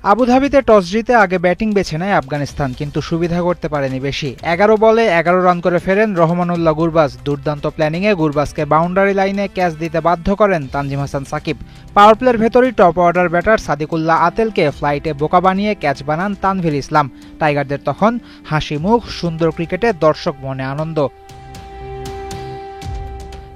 আবুধাবিতে toss জিতে আগে batting বেছে নেয় আফগানিস্তান, কিন্তু সুবিধা করতে পারেনি বেশি। ১১ বলে ১১ রান করে ফেরেন রহমানুল্লাহ গুরবাজ। দুর্দান্ত প্ল্যানিংয়ে গুরবাজকে বাউন্ডারি লাইনে ক্যাচ দিতে বাধ্য করেন তানজিম হাসান সাকিব। পাওয়ার প্লের ভেতরই টপ অর্ডার ব্যাটার সাদিকুল্লাহ আতেলকে ফ্লাইটে বোকা বানিয়ে ক্যাচ বানান তানভীর ইসলাম। টাইগারদের তখন হাসি মুখ, সুন্দর ক্রিকেটে দর্শক মনে আনন্দ।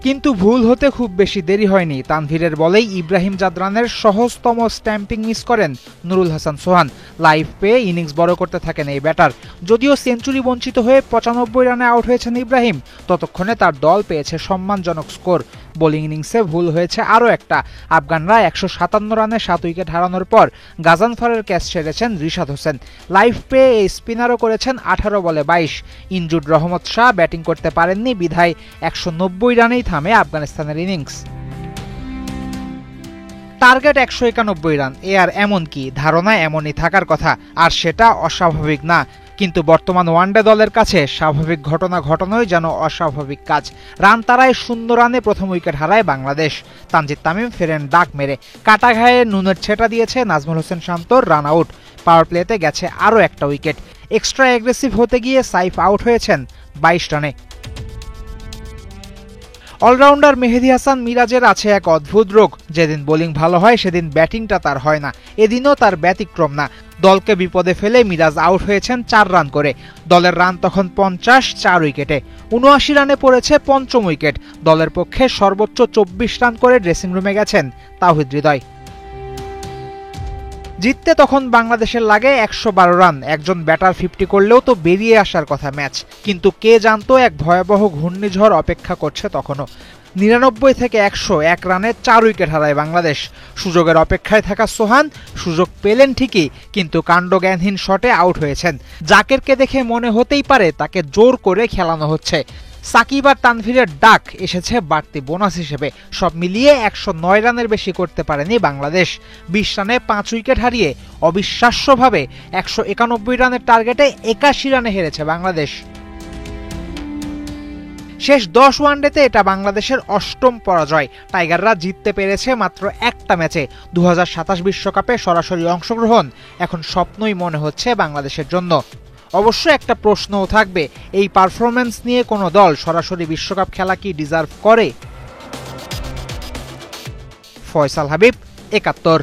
কিন্তু ভুল হতে খুব বেশি দেরি হয়নি। তানভীরের বলেই ইব্রাহিম জাদরানের সহজতম স্ট্যাম্পিং মিস করেন নুরুল হাসান সোহান। লাইভ পেয়ে ইনিংস বড় করতে থাকেন এই ব্যাটার। যদিও সেঞ্চুরি বঞ্চিত হয়ে ৯৫ রানে আউট হয়েছেন ইব্রাহিম, ততক্ষণে তার দল পেয়েছে সম্মানজনক স্কোর। বোলিং ইনিংসে ভুল হয়েছে আরও একটা। আফগানরা ১৫৭ রানে ৭ উইকেট হারানোর পর গাজানফারের ক্যাচ ছেড়েছেন রিশাদ হোসেন। লাইভ পেয়ে এই স্পিনারও করেছেন ১৮ বলে ২২। ইনজুড রহমত শাহ ব্যাটিং করতে পারেননি বিধায় ১৯০ রানেই থামে আফগানিস্তানের ইনিংস। টার্গেট ১৯১ রান, এ আর এমন কি? ধারণা এমনই থাকার কথা, আর সেটা অস্বাভাবিক না। কিন্তু বর্তমান ওয়ানডে দলের কাছে স্বাভাবিক ঘটনা ঘটানোই যেন অস্বাভাবিক কাজ। রান তারায় ০ রানে প্রথম উইকেট হারায় বাংলাদেশ। তানজিদ তামিম ফেরেন ডাক মেরে। কাটা ঘায়ে নুনের ছেটা দিয়েছে নাজমুল হোসেন শান্তর রান আউট। পাওয়ার প্লেতে গেছে আরও একটা উইকেট। এক্সট্রা অ্যাগ্রেসিভ হতে গিয়ে সাইফ আউট হয়েছেন ২২ রানে। অলরাউন্ডার মেহেদী হাসান মিরাজের আছে এক অদ্ভুত রোগ। যেদিন বোলিং ভালো হয় সেদিন ব্যাটিংটা তার হয় না। এদিনও তার ব্যতিক্রম না। দলকে বিপদে ফেলে মিরাজ আউট হয়েছেন ৪ রান করে। দলের রান তখন ৫০, ৪ উইকেটে। ৭৯ রানে পড়েছে পঞ্চম উইকেট। দলের পক্ষে সর্বোচ্চ ২৪ রান করে ড্রেসিং রুমে গেছেন তাওহিদ হৃদয়। জিততে তখন বাংলাদেশের লাগে ১১২ রান। একজন ব্যাটার ৫০ করলেও তো বেরিয়ে আসার কথা ম্যাচ। কিন্তু কে জানতো এক ভয়াবহ ঘূর্ণিঝড় অপেক্ষা করছে তখনও। ৯৯ থেকে ১০১ রানে ৪ উইকেট হারায় বাংলাদেশ। সুযোগের অপেক্ষায় থাকা সোহান সুযোগ পেলেন ঠিকই, কিন্তু কাণ্ডজ্ঞানহীন শটে আউট হয়েছেন। জাকেরকে দেখে মনে হতেই পারে তাকে জোর করে খেলানো হচ্ছে। সাকিব আর তানভীরের ডাক এসেছে বাড়তি বোনাস হিসেবে। সব মিলিয়ে ১০৯ রানের বেশি করতে পারেনি বাংলাদেশ। ২০ রানে ৫ উইকেট হারিয়ে অবিশ্বাস্যভাবে ১৯১ রানের টার্গেটে ৮১ রানে হেরেছে বাংলাদেশ। শেষ ১০ ওয়ানডেতে এটা বাংলাদেশের ৮ম পরাজয়। টাইগাররা জিততে পেরেছে মাত্র একটা ম্যাচে। ২০২৭ বিশ্বকাপে সরাসরি অংশগ্রহণ এখন স্বপ্নই মনে হচ্ছে বাংলাদেশের জন্য। অবশ্য একটা প্রশ্নও থাকবে, এই পারফরম্যান্স নিয়ে কোনো দল সরাসরি বিশ্বকাপ খেলা কি ডিজার্ভ করে? ফয়সাল হাবিব, ৭১।